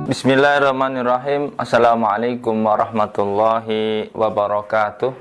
Bismillahirrahmanirrahim. Assalamualaikum warahmatullahi wabarakatuh.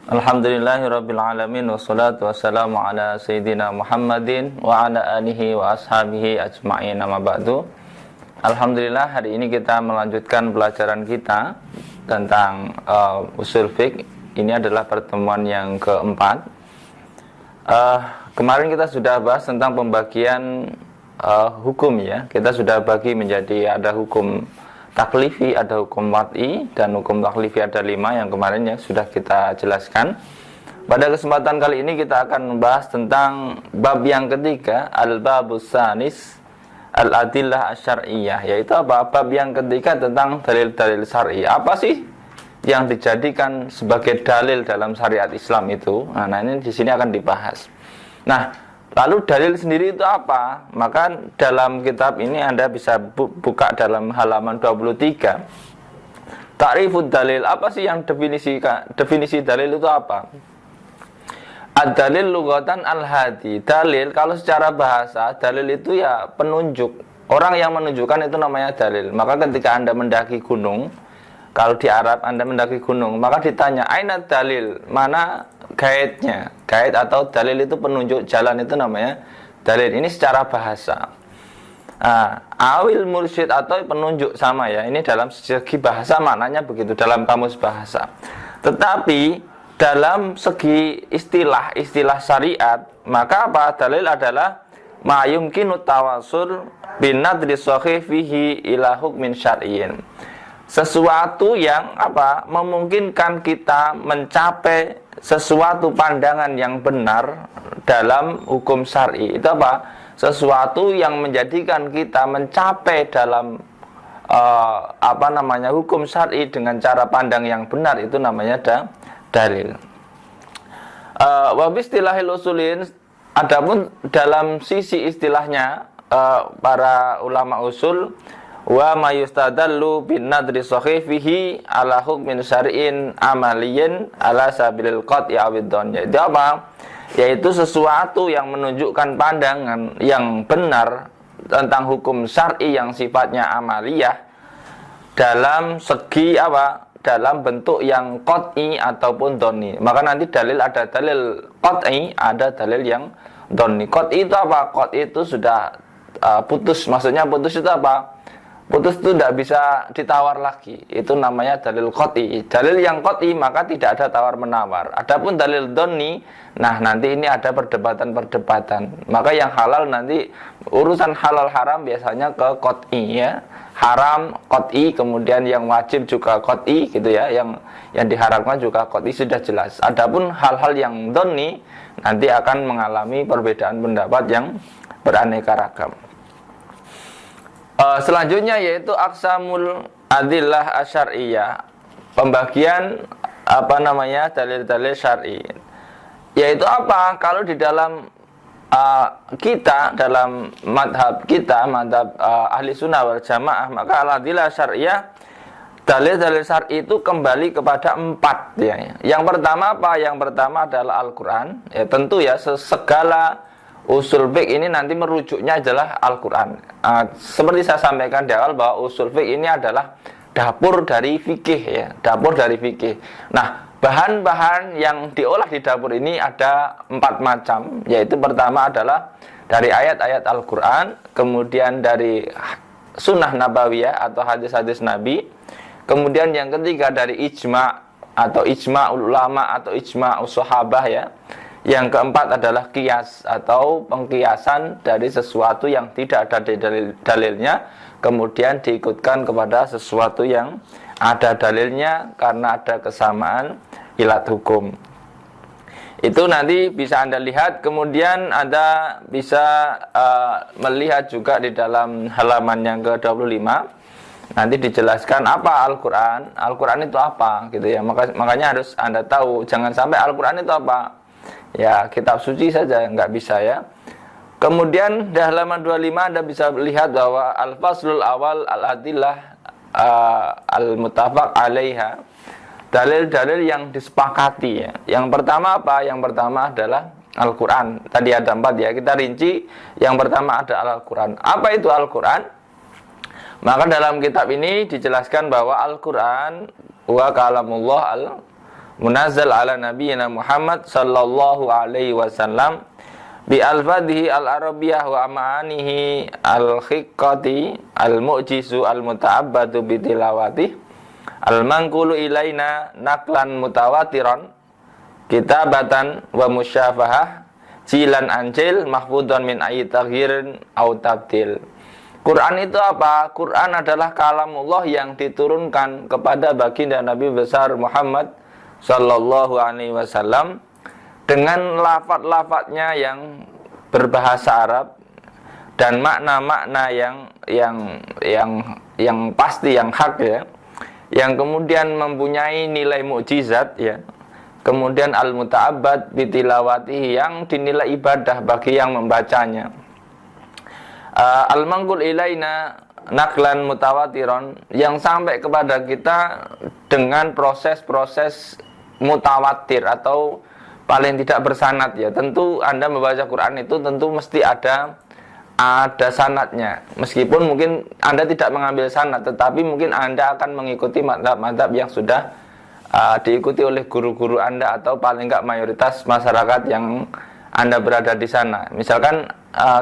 Alhamdulillahirabbil alamin wassalatu wassalamu ala sayyidina Muhammadin wa ala alihi wa ashabihi ajma'in, amma ba'du. Alhamdulillah, hari ini kita melanjutkan pelajaran kita tentang usul fiqh. Ini adalah pertemuan yang keempat. Kemarin kita sudah bahas tentang pembagian hukum ya. Kita sudah bagi menjadi ada hukum taklifi, ada hukum wad'i, dan hukum taklifi ada 5 yang kemarin ya sudah kita jelaskan. Pada kesempatan kali ini kita akan membahas tentang bab yang ketiga, al-babus sanis al-adillah asy-syar'iyyah, yaitu apa? Bab yang ketiga tentang dalil-dalil syar'i. Apa sih yang dijadikan sebagai dalil dalam syariat Islam itu? Nah, ini di sini akan dibahas. Nah, lalu dalil sendiri itu apa? Maka dalam kitab ini Anda bisa buka dalam halaman 23. Ta'rifud dalil. Apa sih yang definisi dalil itu apa? Ad-dalil lughatan al-hadi. Dalil kalau secara bahasa, dalil itu ya penunjuk. Orang yang menunjukkan itu namanya dalil. Maka ketika Anda mendaki gunung, kalau di Arab Anda mendaki gunung, maka ditanya, aina dalil? Mana guide-nya? Guide atau dalil itu penunjuk jalan, itu namanya dalil. Ini secara bahasa. Awil mursyid atau penunjuk, sama ya. Ini dalam segi bahasa maknanya begitu, dalam kamus bahasa. Tetapi dalam segi istilah syariat, maka apa? Dalil adalah ma yumkinu tawassul bin nadri sahih fihi ila hukmin syar'iyyin. Sesuatu yang apa? Memungkinkan kita mencapai sesuatu pandangan yang benar dalam hukum syar'i. Itu apa? Sesuatu yang menjadikan kita mencapai dalam hukum syar'i dengan cara pandang yang benar, itu namanya dalil. Wa bistilahil usulin, adapun dalam sisi istilahnya para ulama usul, wa mayustadallu bin nadri sahifihi ala hukmin syar'in amaliyin ala sabilil qat'i awidon. Yaitu apa? Yaitu sesuatu yang menunjukkan pandangan yang benar tentang hukum syar'i yang sifatnya amaliyah dalam segi apa? Dalam bentuk yang qat'i ataupun doni. Maka nanti dalil ada dalil qat'i, ada dalil yang doni. Qat'i itu apa? Qat'i itu sudah putus. Maksudnya putus itu apa? Putus itu tidak bisa ditawar lagi. Itu namanya dalil qat'i. Dalil yang qat'i maka tidak ada tawar-menawar. Adapun dalil doni, nah nanti ini ada perdebatan-perdebatan. Maka yang halal nanti urusan halal haram biasanya ke qat'i ya. Haram qat'i, kemudian yang wajib juga qat'i gitu ya. Yang diharamkan juga qat'i, sudah jelas. Adapun hal-hal yang doni nanti akan mengalami perbedaan pendapat yang beraneka ragam. Selanjutnya yaitu aqsamul adillah asy-syar'iyyah, pembagian dalil-dalil syar'i. Yaitu apa? Kalau di dalam kita, dalam madhab kita, madhab ahli sunnah wal jamaah, maka al-adillah syar'iyyah, dalil-dalil syar'i itu kembali kepada 4 ya. Yang pertama apa? Yang pertama adalah Al-Qur'an. Ya tentu ya, segala usul fiqh ini nanti merujuknya adalah Al-Quran. Seperti saya sampaikan di awal bahwa usul fiqh ini adalah dapur dari fikih ya, dapur dari fikih. Nah, bahan-bahan yang diolah di dapur ini ada 4 macam, yaitu pertama adalah dari ayat-ayat Al-Quran, kemudian dari sunnah nabawiyah atau hadis-hadis Nabi, kemudian yang ketiga dari ijma' atau ijma' ulama atau ijma' sahabah ya. Yang keempat adalah qiyas atau pengkiasan dari sesuatu yang tidak ada dalilnya, kemudian diikutkan kepada sesuatu yang ada dalilnya karena ada kesamaan ilat hukum. Itu nanti bisa Anda lihat. Kemudian Anda bisa melihat juga di dalam halaman yang ke-25. Nanti dijelaskan apa Al-Quran. Al-Quran itu apa gitu ya. Makanya harus Anda tahu, jangan sampai Al-Quran itu apa ya kitab suci saja, nggak bisa ya. Kemudian di halaman 25 Anda bisa lihat bahwa al-faslul awal al-adillah al-muttafaq alaiha, dalil-dalil yang disepakati ya. Yang pertama apa? Yang pertama adalah Al-Quran. Tadi ada 4 ya, kita rinci. Yang pertama ada Al-Quran. Apa itu Al-Quran? Maka dalam kitab ini dijelaskan bahwa Al-Quran wa kalamullah al-munazzal ala nabiyyina Muhammad sallallahu alaihi wasallam bi al-fadhi al-arabiyah wa ma'anihi al-khiqqati al-mu'jizu al-muta'abbadu bitilawati al-manqulu ilaina naklan mutawatiran kitabatan wa musyafahah jilan ancil mahfudun min ayyi taghyirin au tabdil. Quran itu apa? Quran adalah kalamullah yang diturunkan kepada baginda Nabi besar Muhammad sallallahu alaihi wasallam dengan lafaz-lafaznya yang berbahasa Arab dan makna-makna yang pasti, yang hak ya, yang kemudian mempunyai nilai mukjizat ya. Kemudian al-muta'abbad bitilawatihi, yang dinilai ibadah bagi yang membacanya. Al-manqul ilaina naklan mutawatiron, yang sampai kepada kita dengan proses-proses mutawatir atau paling tidak bersanad ya. Tentu Anda membaca Quran itu tentu mesti ada sanadnya. Meskipun mungkin Anda tidak mengambil sanad, tetapi mungkin Anda akan mengikuti mazhab-mazhab yang sudah diikuti oleh guru-guru Anda atau paling enggak mayoritas masyarakat yang Anda berada di sana. Misalkan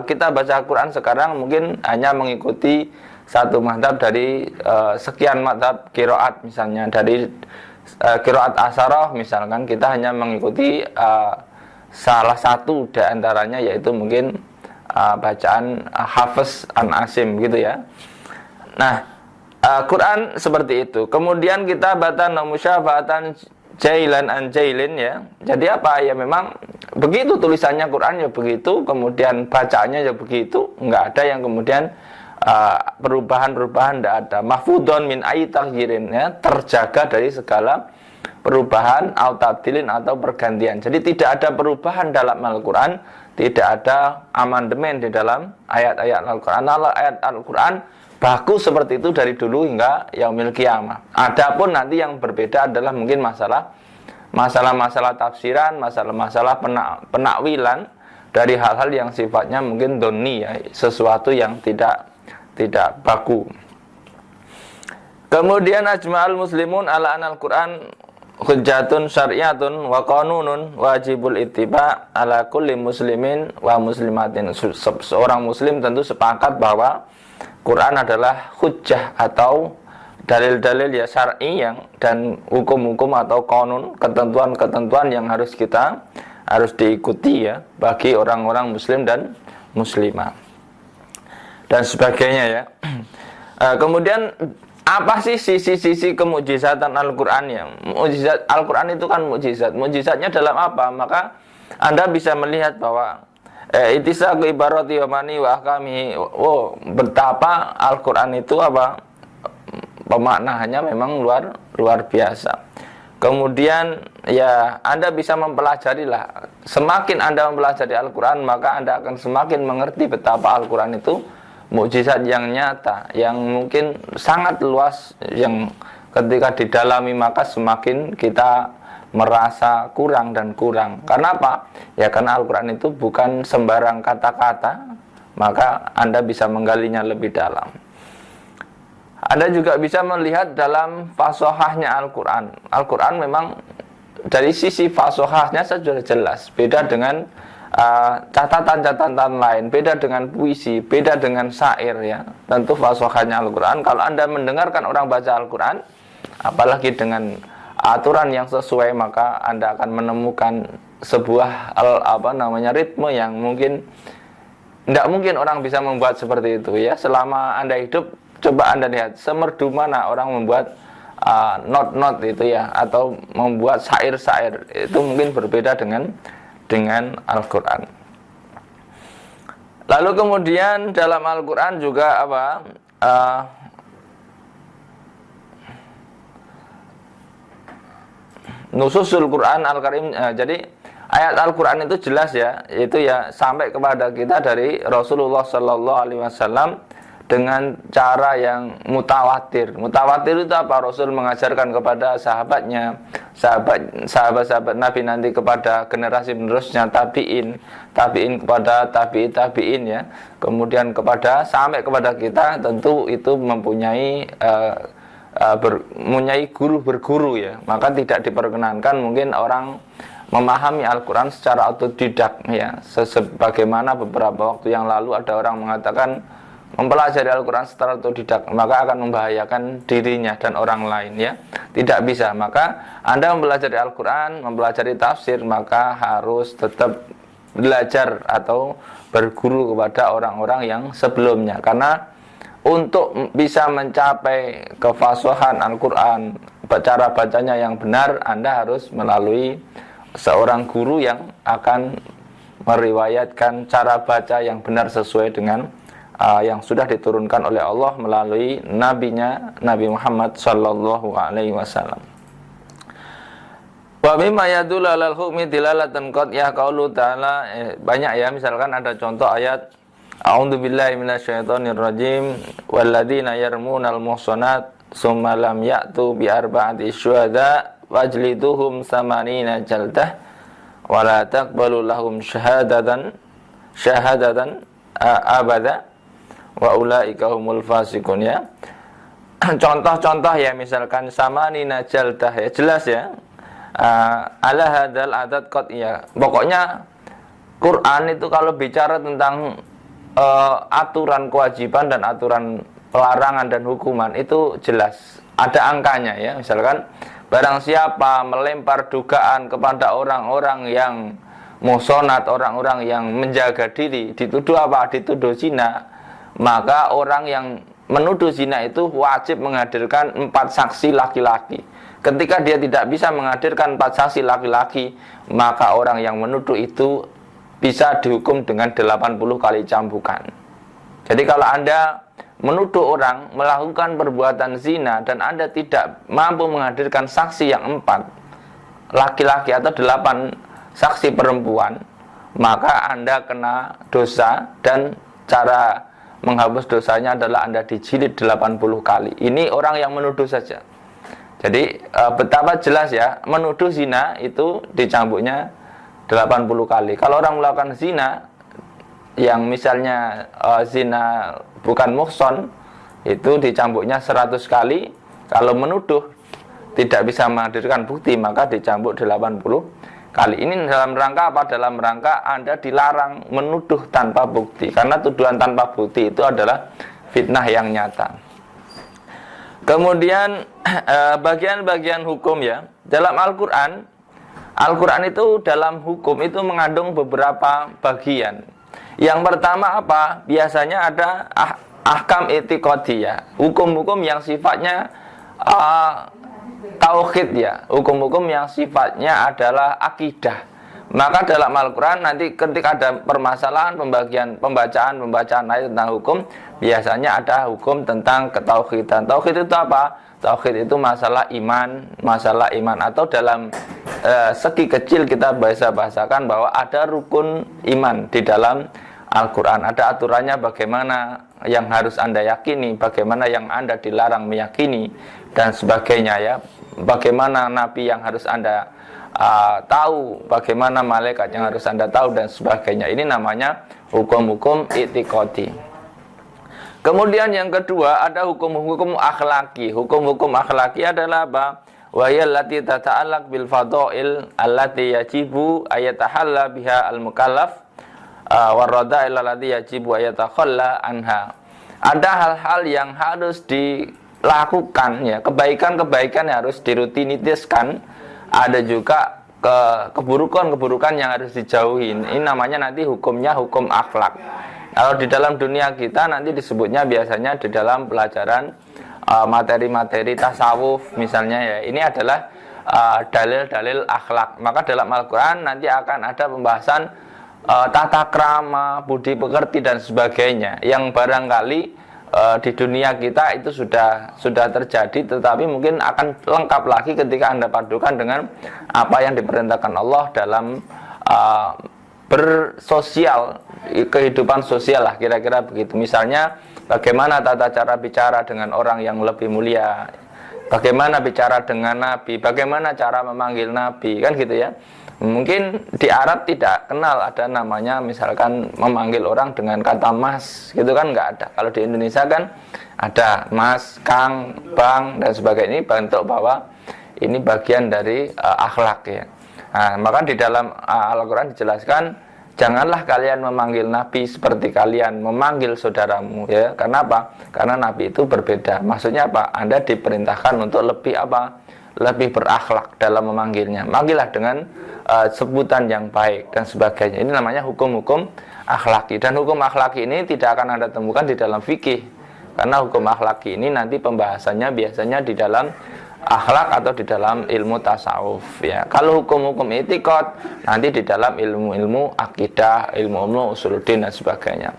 kita baca Quran sekarang mungkin hanya mengikuti satu mazhab dari sekian mazhab qiraat, misalnya dari qiraat asyarah misalkan kita hanya mengikuti salah satu di antaranya, yaitu mungkin bacaan Hafiz an Asim gitu ya. Nah, Quran seperti itu. Kemudian kita baca musyafatan jailan an jailin ya. Jadi apa ya, memang begitu tulisannya Quran ya begitu, kemudian bacaannya ya begitu, enggak ada yang kemudian perubahan-perubahan, enggak ada. Mahfudun min ayyi taghyirin ya, terjaga dari segala perubahan atau tabdilin atau pergantian. Jadi tidak ada perubahan dalam Al-Quran, tidak ada amandemen di dalam ayat-ayat Al-Quran. Ayat Al-Quran baku seperti itu dari dulu hingga yaumil qiyamah. Adapun nanti yang berbeda adalah mungkin masalah-masalah tafsiran, masalah-masalah penakwilan dari hal-hal yang sifatnya mungkin doni ya, sesuatu yang tidak baku. Kemudian ajma'al muslimun ala anal Quran hujjatun syar'iyatun wa qanunun wajibul ittiba ala kulli muslimin wa muslimatin. Seorang muslim tentu sepakat bahwa Quran adalah hujjah atau dalil-dalil ya syar'i dan hukum-hukum atau qanun, ketentuan-ketentuan yang harus diikuti ya bagi orang-orang muslim dan muslimah dan sebagainya ya. Kemudian apa sih sisi-sisi kemukjizatan Al-Quran ya? Mukjizat Al-Quran itu kan mukjizat. Mukjizatnya dalam apa? Maka Anda bisa melihat bahwa itisaqu ibarati wa mani wa ahkami. Oh, betapa Al-Quran itu apa? Pemaknaannya memang luar biasa. Kemudian ya Anda bisa mempelajari lah. Semakin Anda mempelajari Al-Quran, maka Anda akan semakin mengerti betapa Al-Quran itu mukjizat yang nyata, yang mungkin sangat luas, yang ketika didalami maka semakin kita merasa kurang dan kurang. Karena apa? Ya karena Al-Quran itu bukan sembarang kata-kata, maka Anda bisa menggalinya lebih dalam. Anda juga bisa melihat dalam fasahahnya Al-Quran. Al-Quran memang dari sisi fasahahnya sudah jelas, beda dengan catatan-catatan lain, beda dengan puisi, beda dengan syair ya. Tentu fasahahnya Al-Quran. Kalau Anda mendengarkan orang baca Al-Quran, apalagi dengan aturan yang sesuai, maka Anda akan menemukan sebuah ritme yang mungkin tidak mungkin orang bisa membuat seperti itu ya. Selama Anda hidup, coba Anda lihat semerdu mana orang membuat not itu ya, atau membuat syair-syair. Itu mungkin berbeda dengan Al-Quran. Lalu kemudian dalam Al-Quran juga nususul Quran Al-Karim. Jadi ayat Al-Quran itu jelas ya, itu ya sampai kepada kita dari Rasulullah Sallallahu Alaihi Wasallam dengan cara yang mutawatir. Mutawatir itu apa? Rasul mengajarkan kepada sahabatnya, sahabat-sahabat Nabi nanti kepada generasi penerusnya, tabi'in kepada tabi'in ya. Kemudian sampai kepada kita, tentu itu mempunyai guru berguru ya. Maka tidak diperkenankan mungkin orang memahami Al-Quran secara otodidak ya. Sebagaimana beberapa waktu yang lalu ada orang mengatakan mempelajari Al-Quran secara otodidak maka akan membahayakan dirinya dan orang lain ya. Tidak bisa. Maka Anda mempelajari Al-Quran, mempelajari tafsir, maka harus tetap belajar atau berguru kepada orang-orang yang sebelumnya. Karena untuk bisa mencapai kefasahan Al-Quran, cara bacanya yang benar, Anda harus melalui seorang guru yang akan meriwayatkan cara baca yang benar sesuai dengan yang sudah diturunkan oleh Allah melalui nabinya Nabi Muhammad sallallahu alaihi wasallam. Wa mimma yadullu 'alal hukmi dilalatan qat'iyah qaulu ta'ala, banyak ya, misalkan ada contoh ayat a'udzubillahi minasyaitonir rajim walladzina yarmunal muhsanat tsumma lam ya'tu bi arba'ati syuhada wajliduhum samanina jaldah wa la taqbalu lahum syahadatan abada wa ulaika humul fasiqun ya. Contoh-contoh ya, misalkan samanina jaldah ya, jelas ya. Ala hadal adat qat'iyah. Pokoknya Quran itu kalau bicara tentang aturan kewajiban dan aturan larangan dan hukuman itu jelas, ada angkanya ya. Misalkan barang siapa melempar dugaan kepada orang-orang yang muhsanat, orang-orang yang menjaga diri, dituduh apa? Dituduh zina, maka orang yang menuduh zina itu wajib menghadirkan 4 saksi laki-laki. Ketika dia tidak bisa menghadirkan 4 saksi laki-laki, maka orang yang menuduh itu bisa dihukum dengan 80 kali cambukan. Jadi kalau Anda menuduh orang melakukan perbuatan zina dan Anda tidak mampu menghadirkan saksi yang 4 laki-laki atau 8 saksi perempuan, maka Anda kena dosa, dan cara menghapus dosanya adalah Anda dijilid 80 kali. Ini orang yang menuduh saja. Jadi betapa jelas ya, menuduh zina itu dicambuknya 80 kali. Kalau orang melakukan zina yang misalnya zina bukan muhson, itu dicambuknya 100 kali. Kalau menuduh tidak bisa menghadirkan bukti, maka dicambuk 80 kali. Ini dalam rangka apa? Dalam rangka Anda dilarang menuduh tanpa bukti, karena tuduhan tanpa bukti itu adalah fitnah yang nyata. Kemudian bagian-bagian hukum ya. Dalam Al-Quran itu dalam hukum itu mengandung beberapa bagian. Yang pertama apa? Biasanya ada ahkam etiqadiyah, hukum-hukum yang sifatnya tauhid ya, hukum-hukum yang sifatnya adalah akidah. Maka dalam Al-Quran nanti ketika ada permasalahan pembacaan ayat tentang hukum, biasanya ada hukum tentang ketauhidan. Tauhid itu apa? Tauhid itu masalah iman atau dalam segi kecil kita bahasakan bahwa ada rukun iman di dalam Al-Quran. Ada aturannya bagaimana yang harus Anda yakini, bagaimana yang Anda dilarang meyakini, dan sebagainya ya. Bagaimana nabi yang harus Anda tahu, bagaimana malaikat yang harus Anda tahu, dan sebagainya. Ini namanya hukum-hukum i'tiqadi. Kemudian yang kedua ada hukum-hukum akhlaki. Hukum-hukum akhlaki adalah apa? Wa yallati tata'allaq bil fadha'il allati yajibu ayatahalla biha al-mukallaf warrada'il allati yajibu ayatakhalla anha. Ada hal-hal yang harus dilakukan ya, kebaikan-kebaikan yang harus dirutinitaskan. Ada juga keburukan-keburukan yang harus dijauhi. Ini namanya nanti hukumnya hukum akhlak. Kalau di dalam dunia kita nanti disebutnya biasanya di dalam pelajaran materi-materi tasawuf misalnya ya. Ini adalah dalil-dalil akhlak. Maka dalam Al-Quran nanti akan ada pembahasan tata krama, budi pekerti, dan sebagainya, yang barangkali di dunia kita itu sudah terjadi, tetapi mungkin akan lengkap lagi ketika Anda padukan dengan apa yang diperintahkan Allah dalam bersosial, kehidupan sosial lah, kira-kira begitu. Misalnya bagaimana tata cara bicara dengan orang yang lebih mulia, bagaimana bicara dengan Nabi, bagaimana cara memanggil Nabi, kan gitu ya. Mungkin di Arab tidak kenal ada namanya misalkan memanggil orang dengan kata mas, gitu kan, nggak ada. Kalau di Indonesia kan ada mas, kang, bang, dan sebagainya. Ini bentuk bahwa ini bagian dari akhlak ya. Nah, maka di dalam Al-Quran dijelaskan, janganlah kalian memanggil Nabi seperti kalian memanggil saudaramu ya. Karena apa? Karena Nabi itu berbeda. Maksudnya apa? Anda diperintahkan untuk lebih apa? Lebih berakhlak dalam memanggilnya. Manggillah dengan sebutan yang baik dan sebagainya. Ini namanya hukum-hukum akhlaki. Dan hukum akhlaki ini tidak akan Anda temukan di dalam fikih. Karena hukum akhlaki ini nanti pembahasannya biasanya di dalam akhlak atau di dalam ilmu tasawuf ya. Kalau hukum-hukum etikot nanti di dalam ilmu-ilmu akidah, ilmu-ilmu usuluddin dan sebagainya.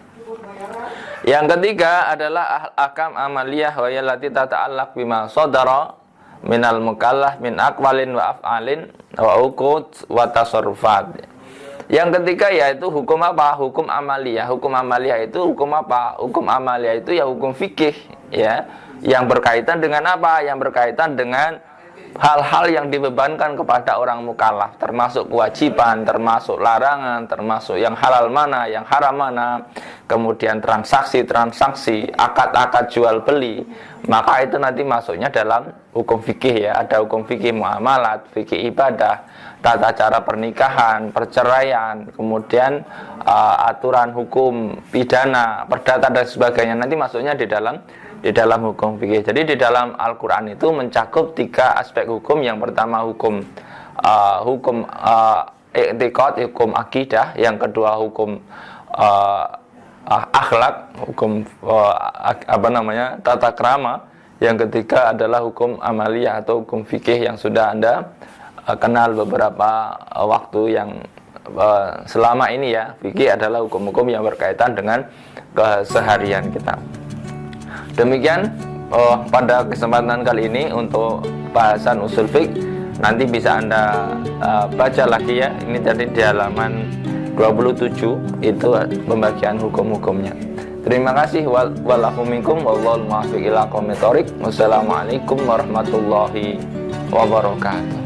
Yang ketiga adalah ahkam amaliyah wa yallati tata'allaq bima sadara minal mukallaf min aqwalin wa af'alin wa uqud wa tasarrufat. Yang ketiga yaitu hukum apa? Hukum amaliyah. Hukum amaliyah itu hukum apa? Hukum amaliyah itu ya hukum fikih ya. Yang berkaitan dengan apa? Yang berkaitan dengan hal-hal yang dibebankan kepada orang mukallaf, termasuk kewajiban, termasuk larangan, termasuk yang halal mana, yang haram mana, kemudian transaksi-transaksi, akad-akad jual beli. Maka itu nanti masuknya dalam hukum fikih ya. Ada hukum fikih muamalat, fikih ibadah, tata cara pernikahan, perceraian, kemudian aturan hukum pidana, perdata dan sebagainya. Nanti masuknya di dalam hukum fikih. Jadi di dalam Al-Quran itu mencakup 3 aspek hukum. Yang pertama hukum i'tiqad, hukum akidah. Yang kedua hukum akhlak, hukum tata krama. Yang ketiga adalah hukum amaliyah atau hukum fikih yang sudah Anda kenal beberapa waktu yang selama ini ya. Fikih adalah hukum-hukum yang berkaitan dengan keseharian kita. Demikian pada kesempatan kali ini untuk bahasan usul fiqh. Nanti bisa Anda baca lagi ya. Ini tadi di halaman 27 itu pembagian hukum-hukumnya. Terima kasih. Wallahu minkum wallahul muwaffiq ila aqwamit thoriq. Wassalamualaikum warahmatullahi wabarakatuh.